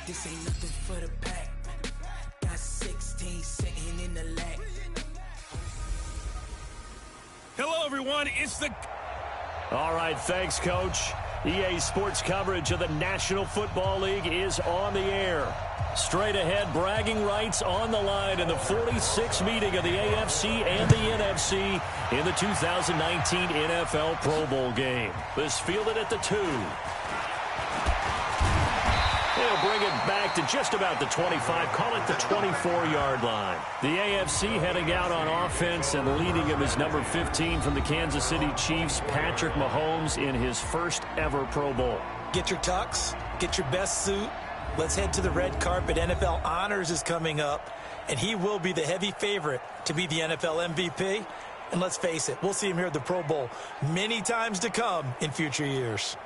This ain't nothing for the pack. Got 16 sitting in the lap. Hello, everyone. It's the... All right, thanks, Coach. EA Sports coverage of the National Football League is on the air. Straight ahead, bragging rights on the line in the 46th meeting of the AFC and the NFC in the 2019 NFL Pro Bowl game. This fielded at the 2. They'll bring it back to just about the 25, call it the 24-yard line. The AFC heading out on offense, and leading him is number 15 from the Kansas City Chiefs, Patrick Mahomes, in his first ever Pro Bowl. Get your tux, get your best suit. Let's head to the red carpet. NFL Honors is coming up, and he will be the heavy favorite to be the NFL MVP. And let's face it, we'll see him here at the Pro Bowl many times to come in future years.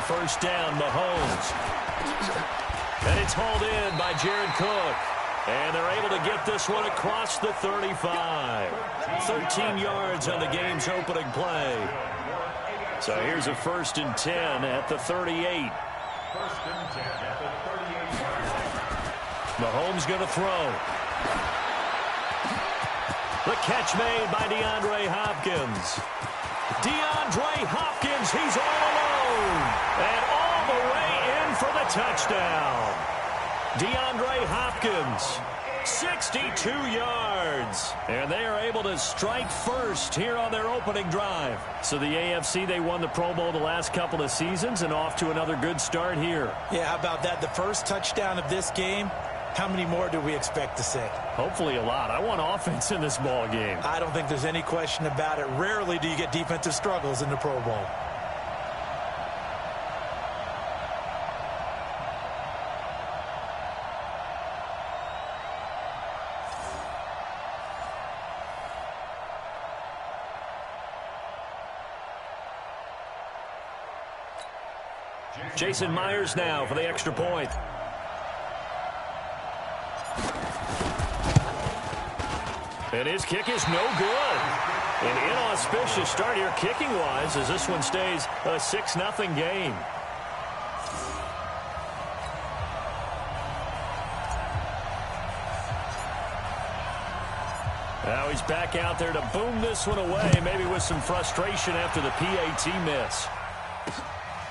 First down, Mahomes. And it's hauled in by Jared Cook. And they're able to get this one across the 35. 13 yards on the game's opening play. So here's a 1st and 10 at the 38. Mahomes going to throw. The catch made by DeAndre Hopkins. DeAndre Hopkins, he's all alone. And all the way in for the touchdown. DeAndre Hopkins, 62 yards. And they are able to strike first here on their opening drive. So the AFC, they won the Pro Bowl the last couple of seasons and off to another good start here. Yeah, how about that? The first touchdown of this game. How many more do we expect to see? Hopefully a lot. I want offense in this ball game. I don't think there's any question about it. Rarely do you get defensive struggles in the Pro Bowl. Jason Myers now for the extra point. And his kick is no good. An inauspicious start here kicking-wise as this one stays a 6-0 game. Now he's back out there to boom this one away, maybe with some frustration after the PAT miss.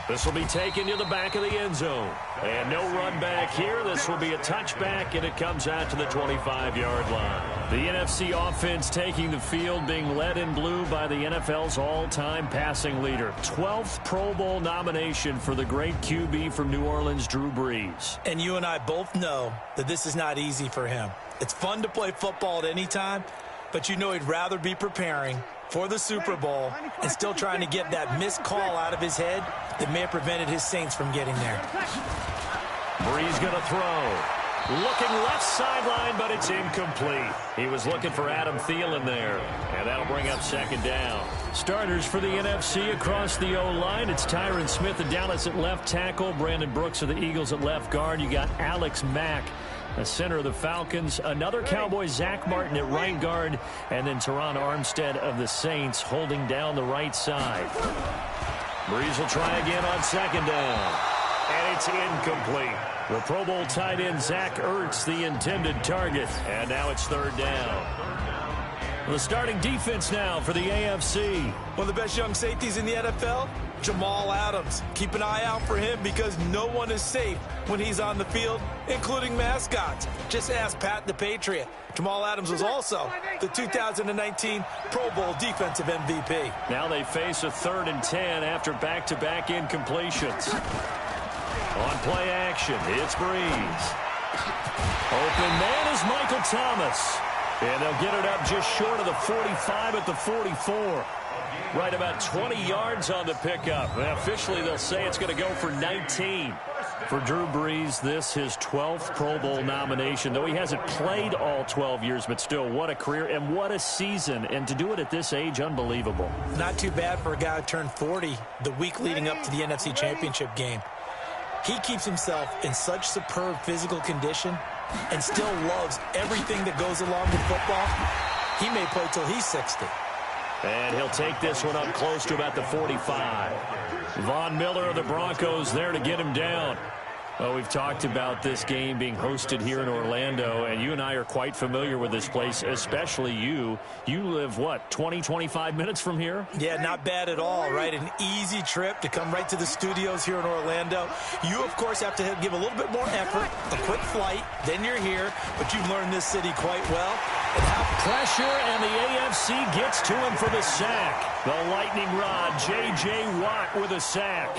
This will be taken to the back of the end zone. And no run back here. This will be a touchback, and it comes out to the 25-yard line. The NFC offense taking the field, being led in blue by the NFL's all-time passing leader. 12th Pro Bowl nomination for the great QB from New Orleans, Drew Brees. And you and I both know that this is not easy for him. It's fun to play football at any time, but you know he'd rather be preparing for the Super Bowl and still trying to get that missed call out of his head that may have prevented his Saints from getting there. Brees going to throw. Looking left sideline, but it's incomplete. He was looking for Adam Thielen there, and that'll bring up 2nd down. Starters for the NFC across the O-line. It's Tyron Smith of Dallas at left tackle. Brandon Brooks of the Eagles at left guard. You got Alex Mack, the center of the Falcons. Another Cowboy, Zach Martin at right guard. And then Teron Armstead of the Saints holding down the right side. Brees will try again on 2nd down. And it's incomplete. The Pro Bowl tight end Zach Ertz, the intended target. And now it's 3rd down. The starting defense now for the AFC. One of the best young safeties in the NFL, Jamal Adams. Keep an eye out for him because no one is safe when he's on the field, including mascots. Just ask Pat the Patriot. Jamal Adams was also the 2019 Pro Bowl Defensive MVP. Now they face a 3rd and 10 after back-to-back incompletions. On play action, it's Brees. Open man is Michael Thomas. And they'll get it up just short of the 45 at the 44. Right about 20 yards on the pickup. And officially, they'll say it's going to go for 19. For Drew Brees, this his 12th Pro Bowl nomination, though he hasn't played all 12 years, but still, what a career and what a season. And to do it at this age, unbelievable. Not too bad for a guy who turned 40 the week leading up to the NFC Championship game. He keeps himself in such superb physical condition and still loves everything that goes along with football. He may play till he's 60. And he'll take this one up close to about the 45. Von Miller of the Broncos there to get him down. Well, we've talked about this game being hosted here in Orlando, and you and I are quite familiar with this place, especially you. You live, what, 20, 25 minutes from here? Yeah, not bad at all, right? An easy trip to come right to the studios here in Orlando. You, of course, have to give a little bit more effort, a quick flight, then you're here, but you've learned this city quite well. Pressure, and the AFC gets to him for the sack. The lightning rod, J.J. Watt with a sack.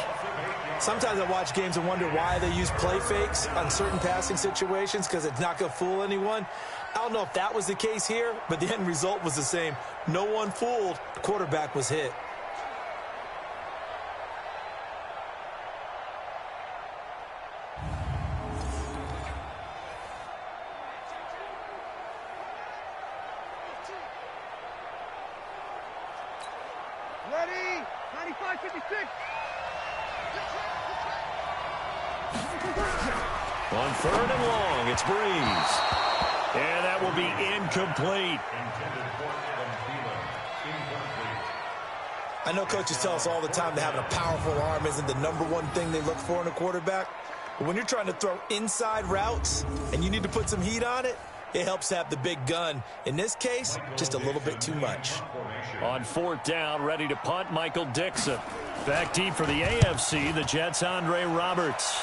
Sometimes I watch games and wonder why they use play fakes on certain passing situations, because it's not going to fool anyone. I don't know if that was the case here, but the end result was the same. No one fooled. The quarterback was hit. Ready? 95-56. On 3rd and long, it's Brees. And that will be incomplete. I know coaches tell us all the time that having a powerful arm isn't the #1 thing they look for in a quarterback. But when you're trying to throw inside routes and you need to put some heat on it, it helps have the big gun. In this case, just a little bit too much. On 4th down, ready to punt, Michael Dixon. Back deep for the AFC, the Jets' Andre Roberts.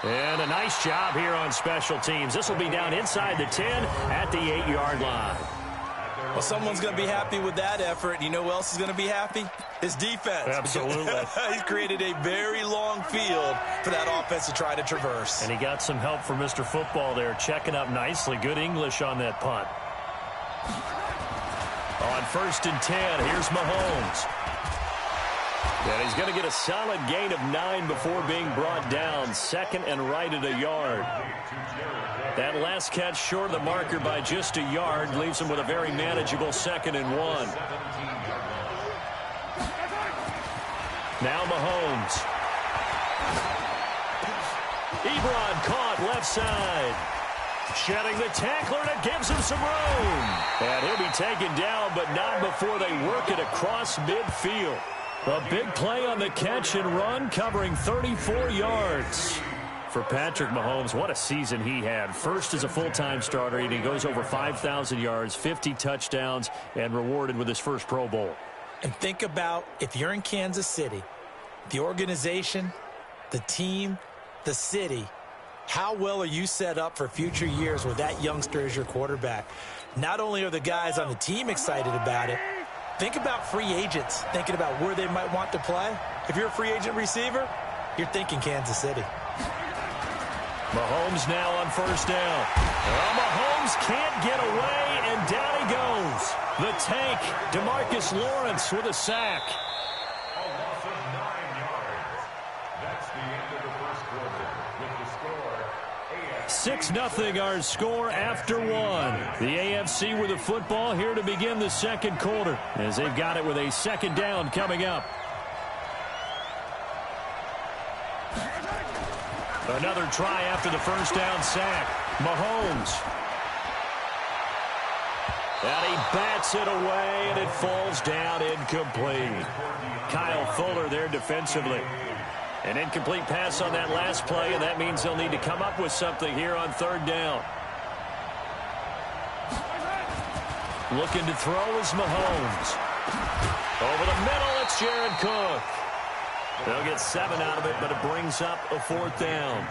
And a nice job here on special teams. This will be down inside the 10 at the 8-yard line. Well, someone's going to be happy with that effort. You know who else is going to be happy? His defense. Absolutely. He's created a very long field for that offense to try to traverse. And he got some help from Mr. Football there, checking up nicely. Good English on that punt. On 1st and 10, here's Mahomes. And he's going to get a solid gain of 9 before being brought down. 2nd and right at a yard. That last catch short of the marker by just a yard leaves him with a very manageable 2nd and 1. Now Mahomes. Ebron caught left side. Shedding the tackler, and it gives him some room. And he'll be taken down, but not before they work it across midfield. A big play on the catch and run, covering 34 yards. For Patrick Mahomes, what a season he had. First as a full-time starter, and he goes over 5,000 yards, 50 touchdowns, and rewarded with his first Pro Bowl. And think about, if you're in Kansas City, the organization, the team, the city, how well are you set up for future years with that youngster as your quarterback? Not only are the guys on the team excited about it, think about free agents thinking about where they might want to play. If you're a free agent receiver, you're thinking Kansas City. Mahomes now on 1st down. Well, Mahomes can't get away, and down he goes. The tank, DeMarcus Lawrence with a sack. 6-0 our score after 1. The AFC with the football here to begin the 2nd quarter, as they've got it with a 2nd down coming up. Another try after the 1st down sack. Mahomes. And he bats it away, and it falls down incomplete. Kyle Fuller there defensively. An incomplete pass on that last play, and that means they'll need to come up with something here on 3rd down. Looking to throw is Mahomes. Over the middle, it's Jared Cook. They'll get 7 out of it, but it brings up a 4th down.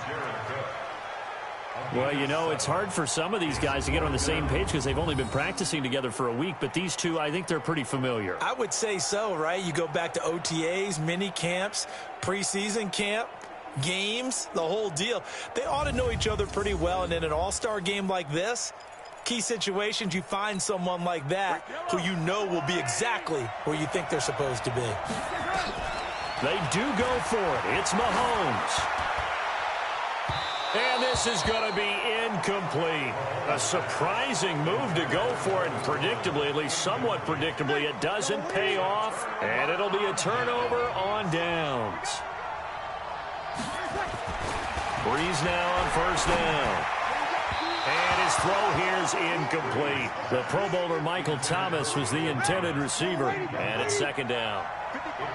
Well, you know, it's hard for some of these guys to get on the same page because they've only been practicing together for a week, but these two, I think they're pretty familiar. I would say so, right? You go back to OTAs, mini camps, preseason camp, games, the whole deal. They ought to know each other pretty well, and in an all-star game like this, key situations, you find someone like that who you know will be exactly where you think they're supposed to be. They do go for it. It's Mahomes. And this is going to be incomplete. A surprising move to go for it. And predictably, at least somewhat predictably, it doesn't pay off. And it'll be a turnover on downs. Breeze now on first down. And his throw here is incomplete. The Pro Bowler Michael Thomas was the intended receiver. And it's second down.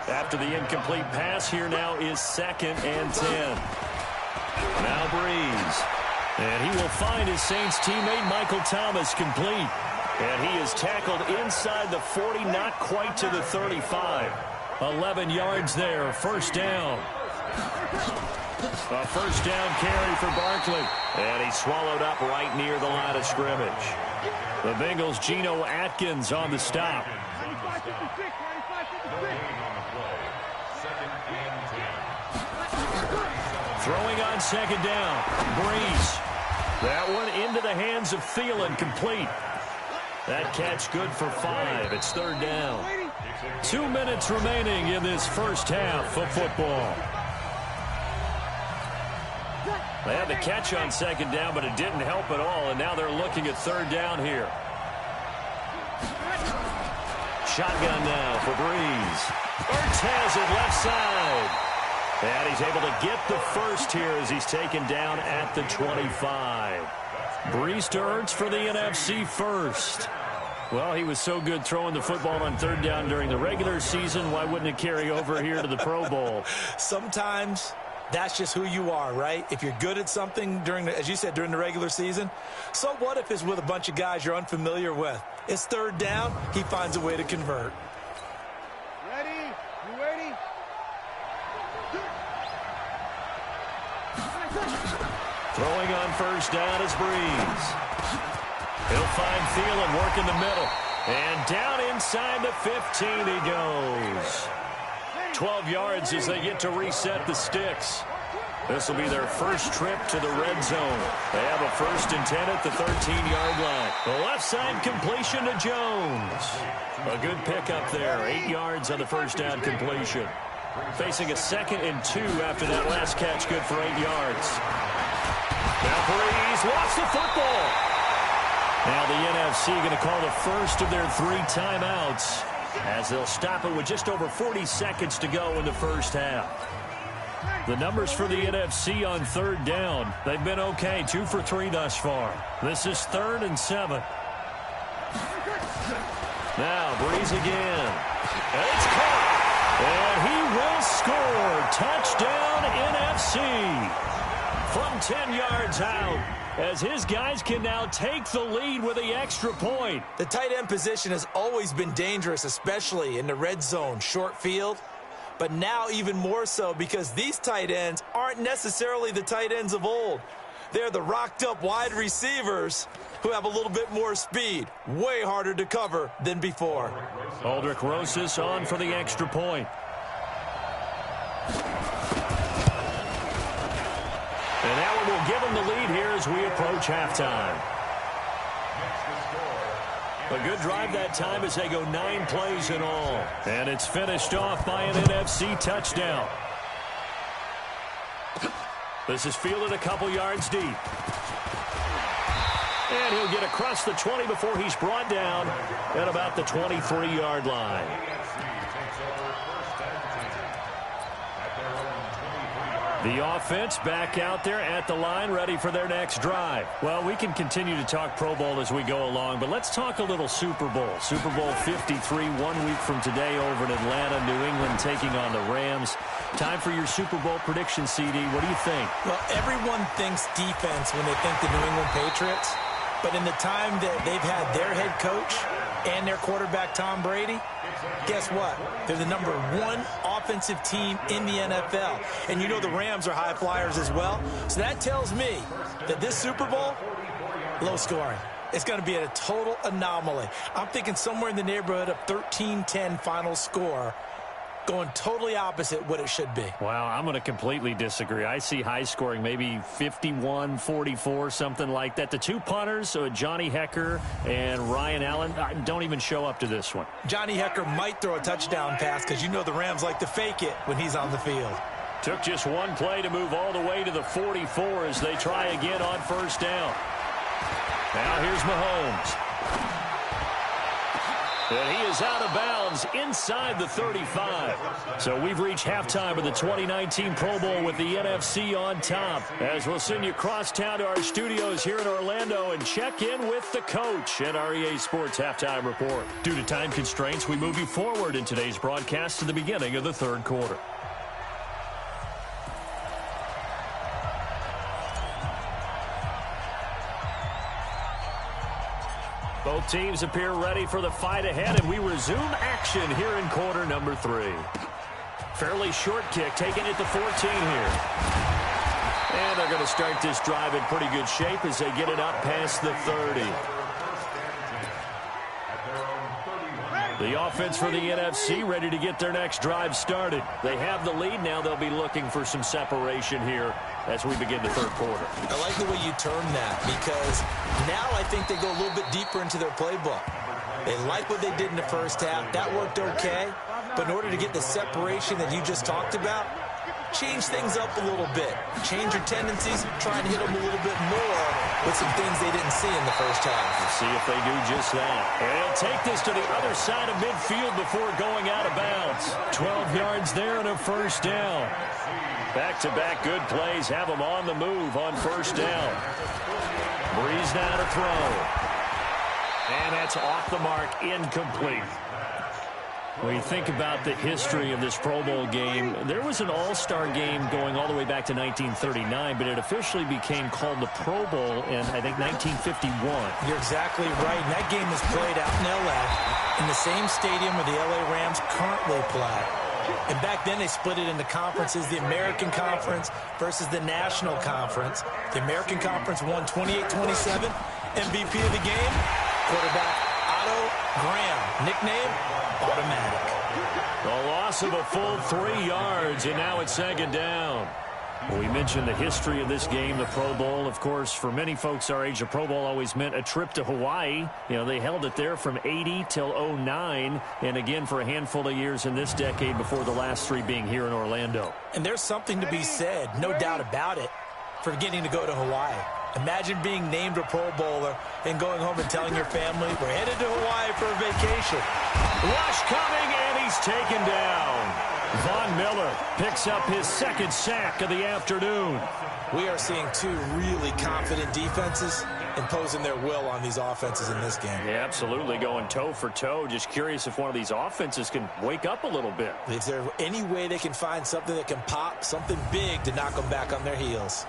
After the incomplete pass, here now is 2nd and 10. Now Breeze. And he will find his Saints teammate Michael Thomas complete. And he is tackled inside the 40, not quite to the 35. 11 yards there, first down. A first down carry for Barkley. And he's swallowed up right near the line of scrimmage. The Bengals' Geno Atkins on the stop. 95-56, 95-56. Throwing on second down. Breeze. That one into the hands of Thielen, complete. That catch good for 5. It's third down. 2 minutes remaining in this first half of football. They had the catch on second down, but it didn't help at all, and now they're looking at third down here. Shotgun now for Breeze. Ertz has it left side. And he's able to get the first here as he's taken down at the 25. Breeze to Ertz for the NFC first. Well, he was so good throwing the football on third down during the regular season. Why wouldn't it carry over here to the Pro Bowl? Sometimes that's just who you are, right? If you're good at something as you said, during the regular season, so what if it's with a bunch of guys you're unfamiliar with? It's third down. He finds a way to convert. Ready? You ready? Throwing on first down is Breeze. He'll find Thielen working the middle. And down inside the 15 he goes. 12 yards as they get to reset the sticks. This will be their first trip to the red zone. They have a 1st and 10 at the 13-yard line. The left side completion to Jones. A good pickup there. 8 yards on the first down completion. Facing a 2nd and 2 after that last catch, good for 8 yards. Now Breeze lost the football. Now the NFC going to call the first of their 3 timeouts as they'll stop it with just over 40 seconds to go in the first half. The numbers for the NFC on third down, they've been okay, 2 for 3 thus far. This is 3rd and 7. Now Breeze again. And it's caught. And he will score. Touchdown NFC. From 10 yards out, as his guys can now take the lead with the extra point. The tight end position has always been dangerous, especially in the red zone, short field. But now even more so because these tight ends aren't necessarily the tight ends of old. They're the rocked-up wide receivers who have a little bit more speed. Way harder to cover than before. Aldrich Rosas on for the extra point. And that one will give them the lead here as we approach halftime. A good drive that time as they go 9 plays in all. And it's finished off by an NFC touchdown. This is fielded a couple yards deep. And he'll get across the 20 before he's brought down at about the 23-yard line. The offense back out there at the line, ready for their next drive. Well, we can continue to talk Pro Bowl as we go along, but let's talk a little Super Bowl. Super Bowl 53, 1 week from today over in Atlanta, New England taking on the Rams. Time for your Super Bowl prediction, CD. What do you think? Well, everyone thinks defense when they think the New England Patriots, but in the time that they've had their head coach and their quarterback, Tom Brady, guess what? They're the #1 offensive team in the NFL. And you know the Rams are high flyers as well. So that tells me that this Super Bowl, low scoring. It's going to be a total anomaly. I'm thinking somewhere in the neighborhood of 13-10 final score. going totally opposite what it should be. Wow, I'm going to completely disagree. I see high scoring, maybe 51-44, something like that. The two punters, Johnny Hecker and Ryan Allen, don't even show up to this one. Johnny Hecker might throw a touchdown pass because you know the Rams like to fake it when he's on the field. Took just one play to move all the way to the 44 as they try again on first down. Now here's Mahomes. And he is out of bounds inside the 35. So we've reached halftime of the 2019 Pro Bowl with the NFC on top. As we'll send you across town to our studios here in Orlando and check in with the coach at our EA Sports Halftime Report. Due to time constraints, we move you forward in today's broadcast to the beginning of the third quarter. Both teams appear ready for the fight ahead, and we resume action here in quarter number 3. Fairly short kick, taken at the 14 here. And they're going to start this drive in pretty good shape as they get it up past the 30. The offense for the NFC ready to get their next drive started. They have the lead. Now they'll be looking for some separation here as we begin the third quarter. I like the way you term that because now I think they go a little bit deeper into their playbook. They like what they did in the first half. That worked okay. But in order to get the separation that you just talked about, change things up a little bit. Change your tendencies. Try and hit them a little bit more with some things they didn't see in the first half. We'll see if they do just that. And they'll take this to the other side of midfield before going out of bounds. 12 yards there and a first down. Back-to-back good plays have them on the move on first down. Breeze now to throw. And that's off the mark, incomplete. When you think about the history of this Pro Bowl game, there was an all-star game going all the way back to 1939, but it officially became called the Pro Bowl in, I think, 1951. You're exactly right. And that game was played out in L.A. in the same stadium where the L.A. Rams currently play. And back then they split it into conferences, the American Conference versus the National Conference. The American Conference won 28-27. MVP of the game, quarterback Otto Graham. Nickname, Automatic. A loss of a full 3 yards, and now it's second down. We mentioned the history of this game, the Pro Bowl. Of course, for many folks our age, the Pro Bowl always meant a trip to Hawaii. You know, they held it there from 80 till 09, and again for a handful of years in this decade before the last 3 being here in Orlando. And there's something to be said, no doubt about it, for getting to go to Hawaii. Imagine being named a Pro Bowler and going home and telling your family, we're headed to Hawaii for a vacation. Rush coming, and he's taken down. Von Miller picks up his second sack of the afternoon. We are seeing 2 really confident defenses imposing their will on these offenses in this game. Yeah, absolutely, going toe for toe. Just curious if one of these offenses can wake up a little bit. Is there any way they can find something that can pop, something big to knock them back on their heels?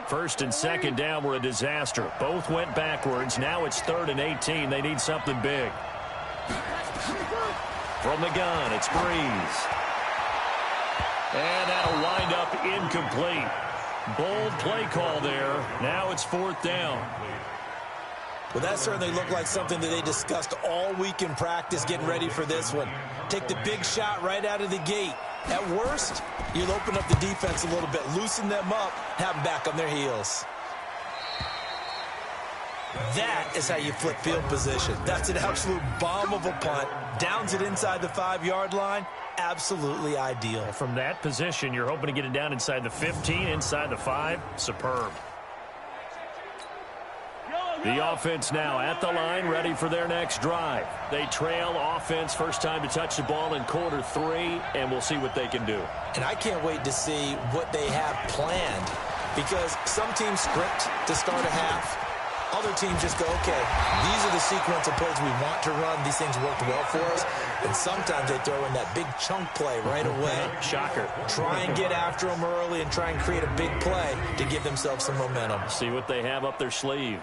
First and second down were a disaster. Both went backwards. Now it's 3rd and 18. They need something big. From the gun, it's Breeze. And that'll wind up incomplete. Bold play call there. Now it's 4th down. Well, that certainly looked like something that they discussed all week in practice getting ready for this one. Take the big shot right out of the gate. At worst, you'll open up the defense a little bit, loosen them up, have them back on their heels. That is how you flip field position. That's an absolute bomb of a punt. Downs it inside the 5-yard line. Absolutely ideal. From that position, you're hoping to get it down inside the 15, inside the 5. Superb. The offense now at the line, ready for their next drive. They trail offense, first time to touch the ball in quarter 3, and we'll see what they can do. And I can't wait to see what they have planned, because some teams script to start a half. Other teams just go, okay, these are the sequence of plays we want to run. These things worked well for us. And sometimes they throw in that big chunk play right away. Shocker. Try and get after them early and try and create a big play to give themselves some momentum. See what they have up their sleeve.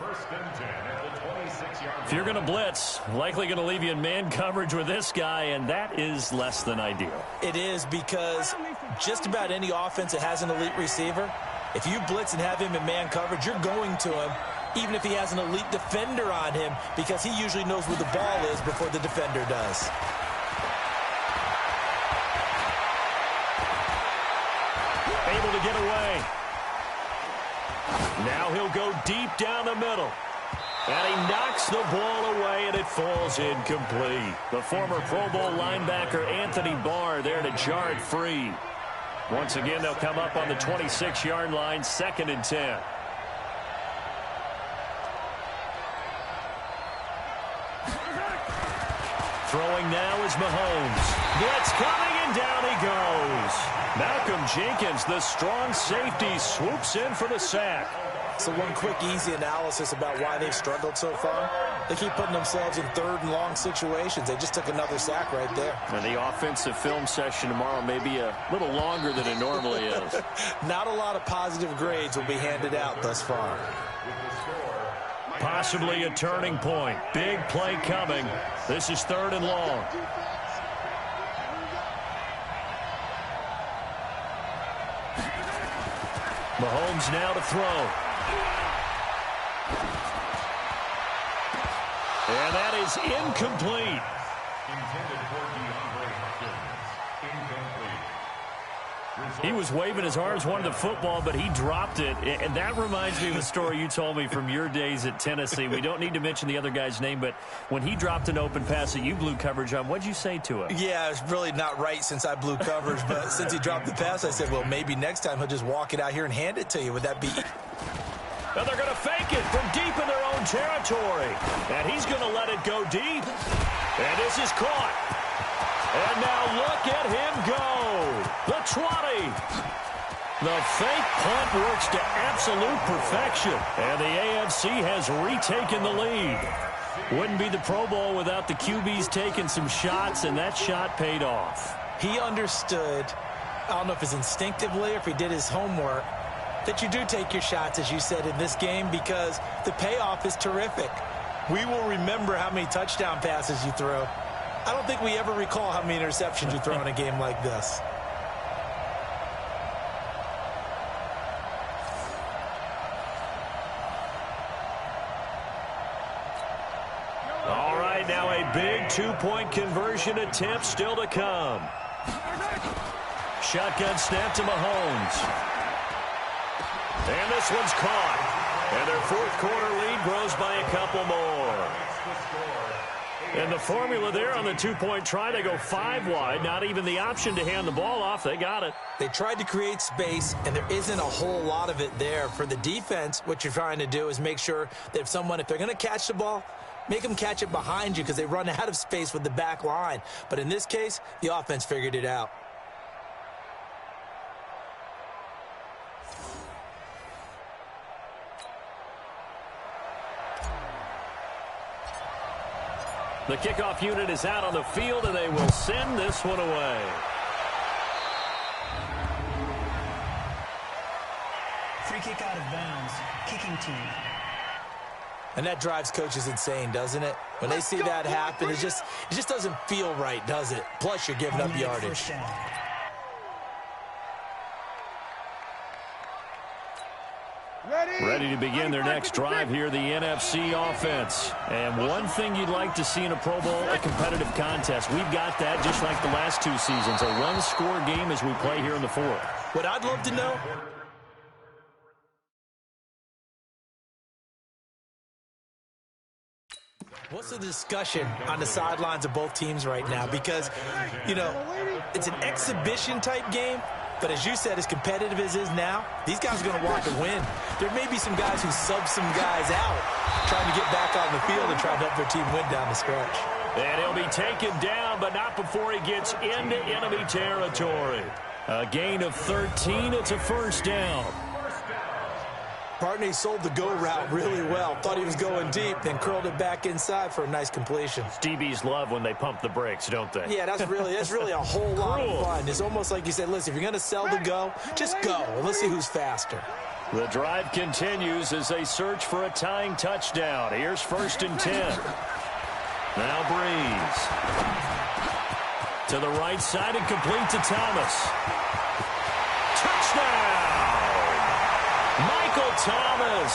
If you're going to blitz, likely going to leave you in man coverage with this guy, and that is less than ideal. It is, because just about any offense that has an elite receiver, if you blitz and have him in man coverage, you're going to him, even if he has an elite defender on him, because he usually knows where the ball is before the defender does. get away. Now he'll go deep down the middle. And he knocks the ball away, and it falls incomplete. The former Pro Bowl linebacker Anthony Barr there to jar it free. Once again, they'll come up on the 26-yard line, 2nd and 10. Throwing now is Mahomes. Blitz coming, and down he goes. Malcolm Jenkins, the strong safety, swoops in for the sack. So one quick, easy analysis about why they've struggled so far. They keep putting themselves in 3rd and long situations. They just took another sack right there. And the offensive film session tomorrow may be a little longer than it normally is. Not a lot of positive grades will be handed out thus far. Possibly a turning point. Big play coming. This is 3rd and long. Mahomes now to throw. And that is incomplete. He was waving his arms, wanted the football, but he dropped it. And that reminds me of a story you told me from your days at Tennessee. We don't need to mention the other guy's name, but when he dropped an open pass that you blew coverage on, what'd you say to him? Yeah, it's really not right since I blew coverage, but since he dropped the pass, I said, well, maybe next time he'll just walk it out here and hand it to you. Would that be... Now they're going to fake it from deep in their own territory. And he's going to let it go deep. And this is caught. And now look at him go. The 20. The fake punt works to absolute perfection. And the AFC has retaken the lead. Wouldn't be the Pro Bowl without the QBs taking some shots, and that shot paid off. He understood, I don't know if it's instinctively or if he did his homework, that you do take your shots, as you said, in this game because the payoff is terrific. We will remember how many touchdown passes you throw. I don't think we ever recall how many interceptions you throw in a game like this. All right, now a big two-point conversion attempt still to come. Shotgun snap to Mahomes. And this one's caught. And their 4th quarter lead grows by a couple more. And the formula there on the two-point try, they go 5 wide. Not even the option to hand the ball off. They got it. They tried to create space, and there isn't a whole lot of it there. For the defense, what you're trying to do is make sure that if they're going to catch the ball, make them catch it behind you because they run out of space with the back line. But in this case, the offense figured it out. The kickoff unit is out on the field, and they will send this one away. Free kick out of bounds. Kicking team. And that drives coaches insane, doesn't it? When they see that happen, it just doesn't feel right, does it? Plus, you're giving up yardage. Ready to begin their next drive here, the NFC offense. And one thing you'd like to see in a Pro Bowl, a competitive contest. We've got that just like the last 2 seasons, a one-score game as we play here in the 4th. What I'd love to know, what's the discussion on the sidelines of both teams right now? Because, you know, it's an exhibition-type game. But as you said, as competitive as it is now, these guys are going to want to win. There may be some guys who sub some guys out, trying to get back on the field and try to help their team win down the stretch. And he'll be taken down, but not before he gets into enemy territory. A gain of 13. It's a 1st down. Partney sold the go route really well. Thought he was going deep, then curled it back inside for a nice completion. DBs love when they pump the brakes, don't they? Yeah, that's really a whole lot of fun. It's almost like you said, listen, if you're going to sell the go, just go. And let's see who's faster. The drive continues as they search for a tying touchdown. Here's 1st and 10. Now Breeze. To the right side and complete to Thomas. Touchdown! Michael Thomas,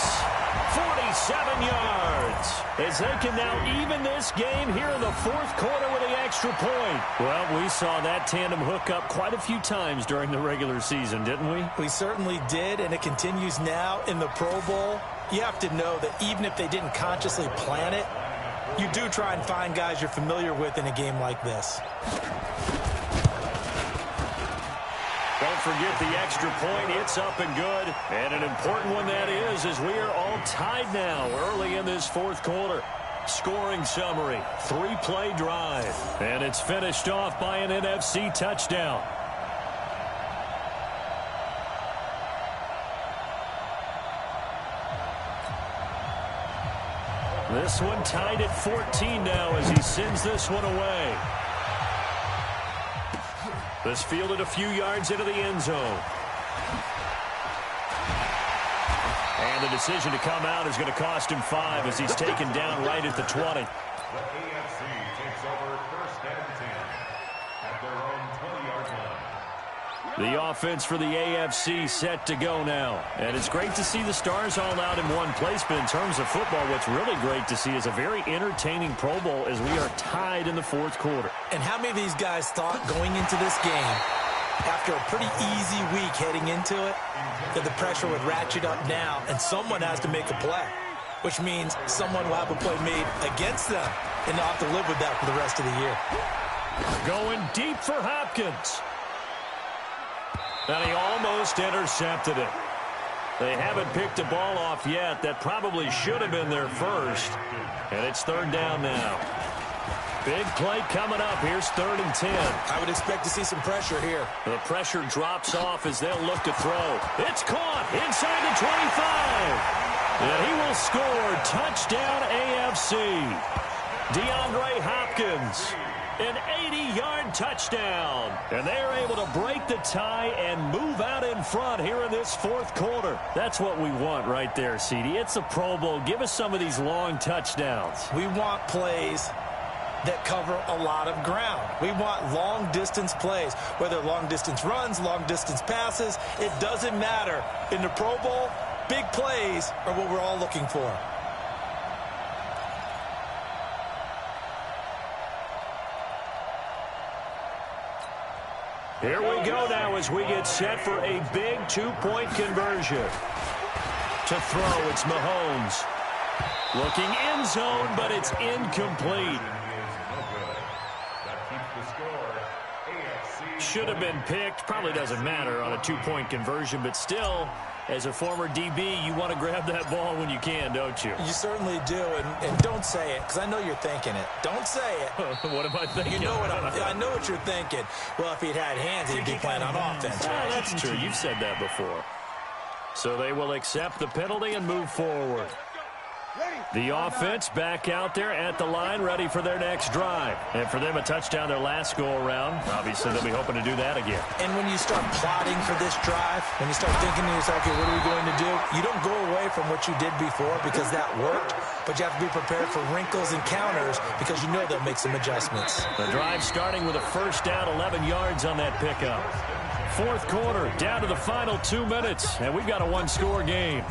47 yards, as they can now even this game here in the 4th quarter with the extra point. Well, we saw that tandem hook up quite a few times during the regular season, didn't we? We certainly did, and it continues now in the Pro Bowl. You have to know that even if they didn't consciously plan it, you do try and find guys you're familiar with in a game like this. Don't forget the extra point. It's up and good. And an important one that is, as we are all tied now early in this fourth quarter. Scoring summary, 3-play drive. And it's finished off by an NFC touchdown. This one tied at 14 now as he sends this one away. This fielded a few yards into the end zone. And the decision to come out is going to cost him 5 as he's taken down right at the 20. The AFC takes over first and 10 at their own 20-yard line. The offense for the AFC set to go now. And it's great to see the stars all out in one place, but in terms of football, what's really great to see is a very entertaining Pro Bowl as we are tied in the fourth quarter. And how many of these guys thought going into this game, after a pretty easy week heading into it, that the pressure would ratchet up now and someone has to make a play, which means someone will have a play made against them and they'll have to live with that for the rest of the year. Going deep for Hopkins. And he almost intercepted it. They haven't picked a ball off yet. That probably should have been their first. And it's third down now. Big play coming up. Here's 3rd and 10. I would expect to see some pressure here. The pressure drops off as they'll look to throw. It's caught inside the 25. And he will score. Touchdown AFC. DeAndre Hopkins. An 80-yard touchdown. And they're able to break the tie and move out in front here in this fourth quarter. That's what we want right there, CD. It's a Pro Bowl. Give us some of these long touchdowns. We want plays that cover a lot of ground. We want long-distance plays, whether long-distance runs, long-distance passes. It doesn't matter. In the Pro Bowl, big plays are what we're all looking for. Here we go now as we get set for a big 2-point conversion. To throw, it's Mahomes. Looking end zone, but it's incomplete. Should have been picked. Probably doesn't matter on a 2-point conversion, but still, as a former DB, you want to grab that ball when you can, don't you? You certainly do, and don't say it, because I know you're thinking it. Don't say it. What am I thinking? You know what I know what you're thinking. Well, if he'd had hands, he'd be playing on offense. Oh, that's true. You've said that before. So they will accept the penalty and move forward. The offense back out there at the line, ready for their next drive. And for them, a touchdown their last go-around. Obviously, they'll be hoping to do that again. And when you start plotting for this drive, when you start thinking to yourself, okay, what are we going to do? You don't go away from what you did before because that worked, but you have to be prepared for wrinkles and counters because you know they'll make some adjustments. The drive starting with a first down, 11 yards on that pickup. Fourth quarter, down to the final 2 minutes, and we've got a one-score game.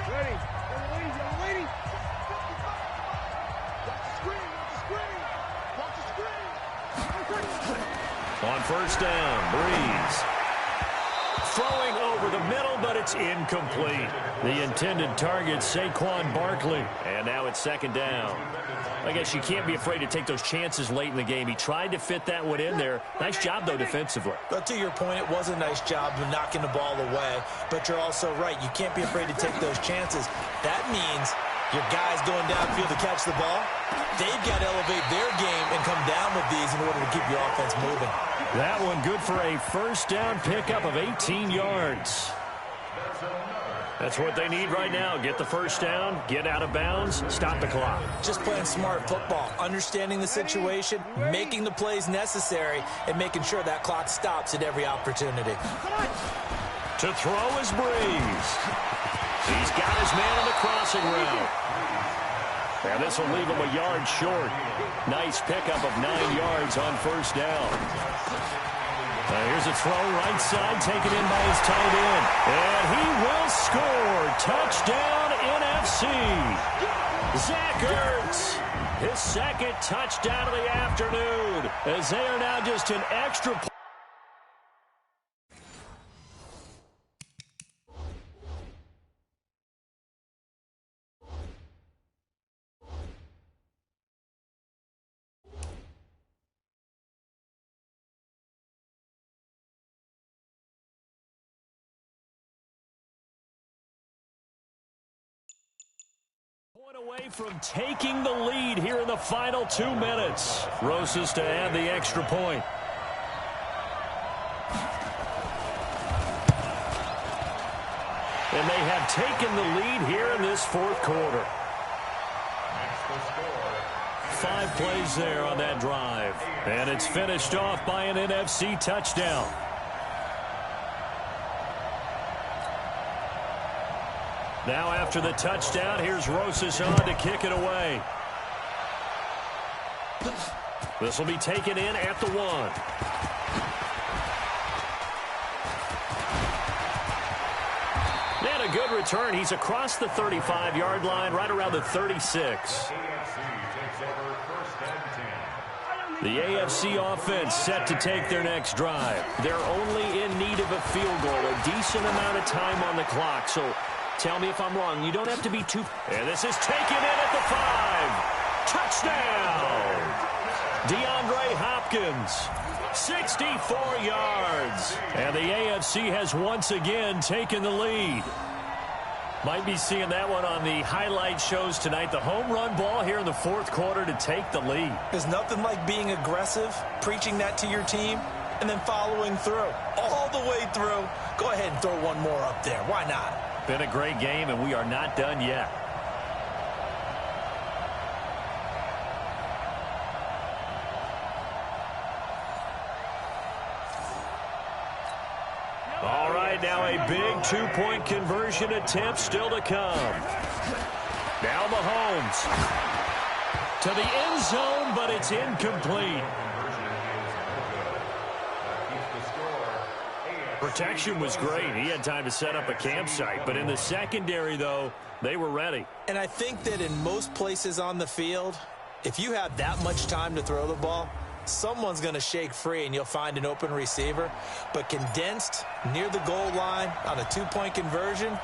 Ready. On first down, Breeze. Throwing over the middle, but it's incomplete. The intended target, Saquon Barkley. And now it's second down. I guess you can't be afraid to take those chances late in the game. He tried to fit that one in there. Nice job, though, defensively. But to your point, it was a nice job of knocking the ball away. But you're also right. You can't be afraid to take those chances. That means your guys going downfield to catch the ball, they've got to elevate their game and come down with these in order to keep your offense moving. That one good for a first down pickup of 18 yards. That's what they need right now. Get the first down, get out of bounds, stop the clock. Just playing smart football, understanding the situation, making the plays necessary, and making sure that clock stops at every opportunity. To throw is Breeze. He's got his man on the crossing route. And this will leave him a yard short. Nice pickup of 9 yards on first down. Here's a throw right side, taken in by his tight end. And he will score. Touchdown NFC. Zach Ertz. His second touchdown of the afternoon, as they are now just an extra point. Away from taking the lead here in the final 2 minutes. Rosas to add the extra point. And they have taken the lead here in this fourth quarter. 5 plays there on that drive. And it's finished off by an NFC touchdown. Now after the touchdown, here's Rosas on to kick it away. This will be taken in at the 1. And a good return. He's across the 35-yard line, right around the 36. The AFC offense set to take their next drive. They're only in need of a field goal, a decent amount of time on the clock. So tell me if I'm wrong. You don't have to be too... And this is taken in at the 5. Touchdown! DeAndre Hopkins, 64 yards. And the AFC has once again taken the lead. Might be seeing that one on the highlight shows tonight. The home run ball here in the fourth quarter to take the lead. There's nothing like being aggressive, preaching that to your team, and then following through. All the way through. Go ahead and throw one more up there. Why not? Been a great game, and we are not done yet. All right, now a big two-point conversion attempt still to come. Now Mahomes to the end zone, but it's incomplete. Protection was great. He had time to set up a campsite. But in the secondary, though, they were ready. And I think that in most places on the field, if you have that much time to throw the ball, someone's going to shake free and you'll find an open receiver. But condensed near the goal line on a two-point conversion,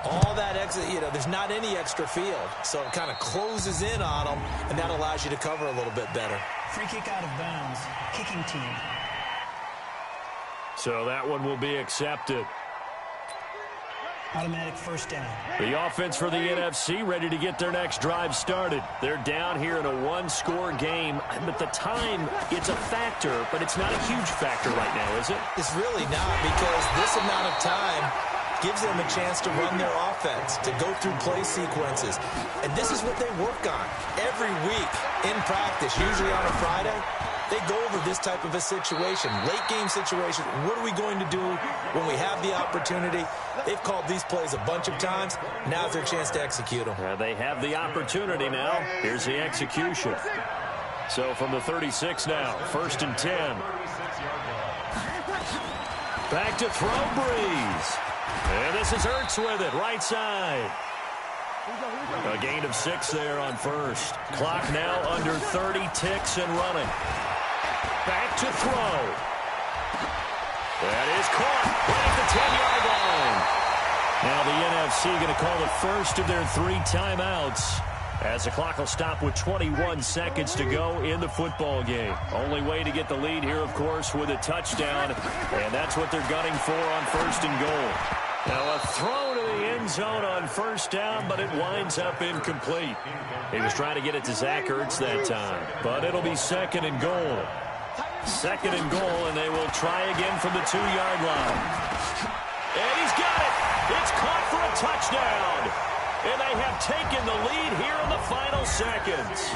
all that extra, there's not any extra field. So it kind of closes in on them, and that allows you to cover a little bit better. Free kick out of bounds. Kicking team. So that one will be accepted. Automatic first down. The offense for the NFC ready to get their next drive started. They're down here in a one-score game. But the time, it's a factor, but it's not a huge factor right now, is it? It's really not, because this amount of time gives them a chance to run their offense, to go through play sequences. And this is what they work on every week in practice, usually on a Friday. They go over this type of a situation, late game situation. What are we going to do when we have the opportunity? They've called these plays a bunch of times. Now's their chance to execute them. They have the opportunity now. Here's the execution. So from the 36 now, 1st and 10. Back to throw, Breeze. And this is Ertz with it, right side. A gain of 6 there on first. Clock now under 30 ticks and running. Back to throw. That is caught right at the 10-yard line. Now the NFC going to call the first of their 3 timeouts, as the clock will stop with 21 seconds to go in the football game. Only way to get the lead here, of course, with a touchdown, and that's what they're gunning for on 1st and goal. Now a throw to the end zone on 1st down, but it winds up incomplete. He was trying to get it to Zach Ertz that time, but it'll be 2nd and goal. 2nd and goal, and they will try again from the 2-yard line. And he's got it. It's caught for a touchdown. And they have taken the lead here in the final seconds.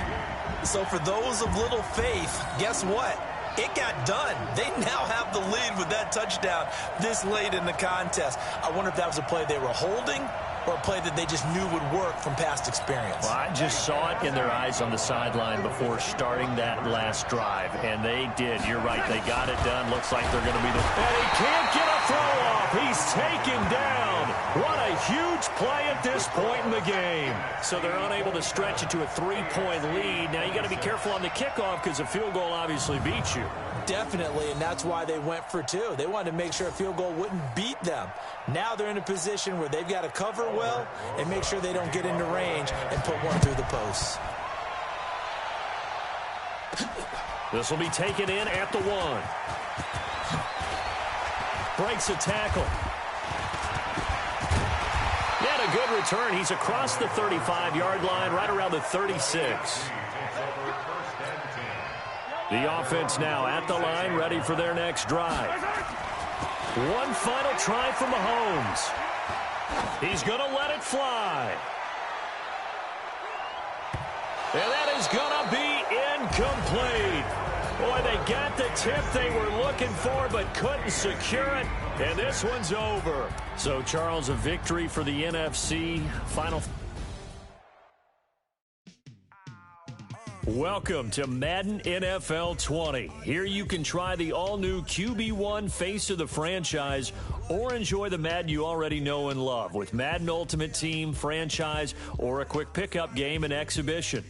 So for those of little faith, guess what? It got done. They now have the lead with that touchdown this late in the contest. I wonder if that was a play they were holding or a play that they just knew would work from past experience. Well, I just saw it in their eyes on the sideline before starting that last drive, and they did. You're right. They got it done. Looks like they're going to be the... And he can't get a throw-off. He's taken down. What a huge play at this point in the game. So they're unable to stretch it to a 3-point lead. Now you got to be careful on the kickoff because a field goal obviously beats you. Definitely, and that's why they went for two. They wanted to make sure a field goal wouldn't beat them. Now they're in a position where they've got to cover well and make sure they don't get into range and put one through the post. This will be taken in at the 1. Breaks a tackle. And a good return. He's across the 35-yard line, right around the 36. The offense now at the line, ready for their next drive. One final try from Mahomes. He's going to let it fly. And that is going to be incomplete. Boy, they got the tip they were looking for but couldn't secure it. And this one's over. So, Charles, a victory for the NFC. Final. Welcome to Madden NFL 20. Here you can try the all-new QB1 face of the franchise or enjoy the Madden you already know and love with Madden Ultimate Team, franchise, or a quick pickup game and exhibition.